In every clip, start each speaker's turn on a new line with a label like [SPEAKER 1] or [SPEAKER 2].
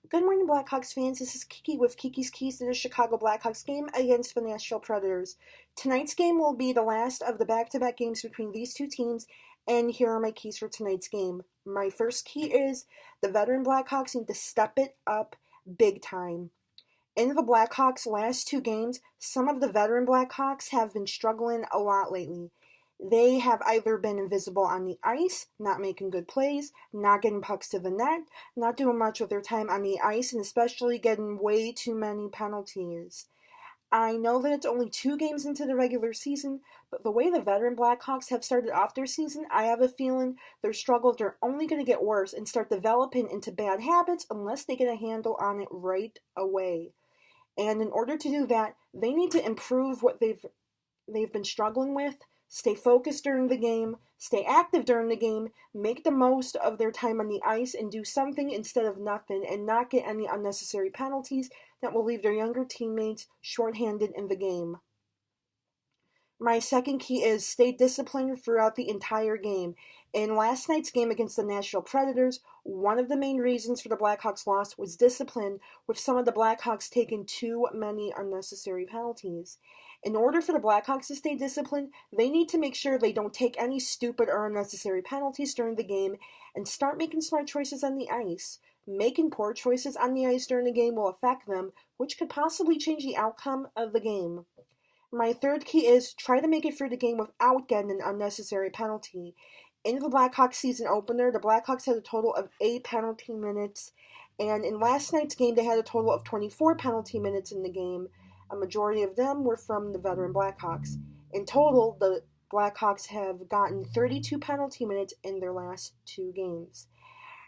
[SPEAKER 1] Good morning, Blackhawks fans. This is Kiki with Kiki's Keys to the Chicago Blackhawks game against the Nashville Predators. Tonight's game will be the last of the back-to-back games between these two teams, and here are my keys for tonight's game. My first key is the Veteran Blackhawks need to step it up big time. In the Blackhawks' last two games, some of the Veteran Blackhawks have been struggling a lot lately. They have either been invisible on the ice, not making good plays, not getting pucks to the net, not doing much with their time on the ice, and especially getting way too many penalties. I know that it's only 2 games into the regular season, but the way the Veteran Blackhawks have started off their season, I have a feeling their struggles are only going to get worse and start developing into bad habits unless they get a handle on it right away. And in order to do that, they need to improve what they've been struggling with. Stay focused during the game, stay active during the game, make the most of their time on the ice, and do something instead of nothing, and not get any unnecessary penalties that will leave their younger teammates shorthanded in the game. My second key is stay disciplined throughout the entire game. In last night's game against the Nashville Predators, one of the main reasons for the Blackhawks' loss was discipline, with some of the Blackhawks taking too many unnecessary penalties. In order for the Blackhawks to stay disciplined, they need to make sure they don't take any stupid or unnecessary penalties during the game and start making smart choices on the ice. Making poor choices on the ice during the game will affect them, which could possibly change the outcome of the game. My third key is try to make it through the game without getting an unnecessary penalty. In the Blackhawks season opener, the Blackhawks had a total of 8 penalty minutes, and in last night's game, they had a total of 24 penalty minutes in the game. A majority of them were from the Veteran Blackhawks. In total, the Blackhawks have gotten 32 penalty minutes in their last 2 games.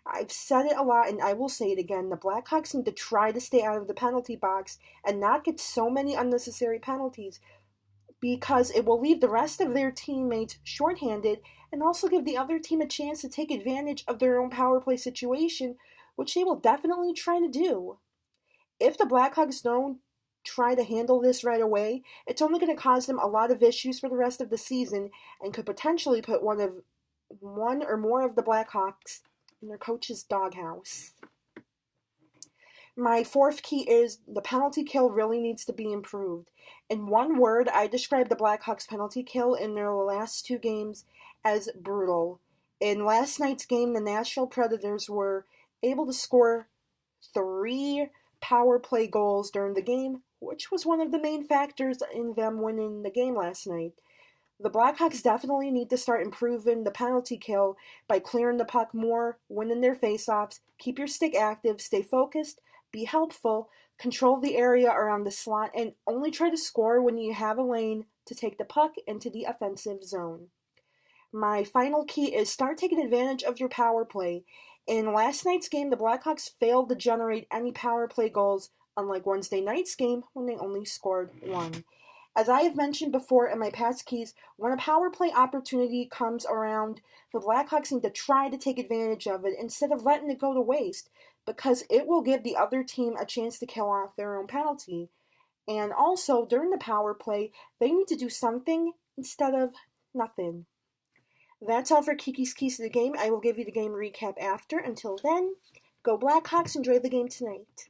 [SPEAKER 1] I've said it a lot, and I will say it again. The Blackhawks need to try to stay out of the penalty box and not get so many unnecessary penalties, because it will leave the rest of their teammates shorthanded and also give the other team a chance to take advantage of their own power play situation, which they will definitely try to do. If the Blackhawks don't try to handle this right away, it's only going to cause them a lot of issues for the rest of the season and could potentially put one or more of the Blackhawks in their coach's doghouse. My fourth key is the penalty kill really needs to be improved. In one word, I describe the Blackhawks' penalty kill in their last 2 games as brutal. In last night's game, the Nashville Predators were able to score 3 power play goals during the game, which was one of the main factors in them winning the game last night. The Blackhawks definitely need to start improving the penalty kill by clearing the puck more, winning their faceoffs, keep your stick active, stay focused, be helpful, control the area around the slot, and only try to score when you have a lane to take the puck into the offensive zone. My final key is start taking advantage of your power play. In last night's game, the Blackhawks failed to generate any power play goals, unlike Wednesday night's game when they only scored 1. As I have mentioned before in my past keys, when a power play opportunity comes around, the Blackhawks need to try to take advantage of it instead of letting it go to waste, because it will give the other team a chance to kill off their own penalty. And also, during the power play, they need to do something instead of nothing. That's all for Kiki's Keys to the game. I will give you the game recap after. Until then, go Blackhawks, enjoy the game tonight.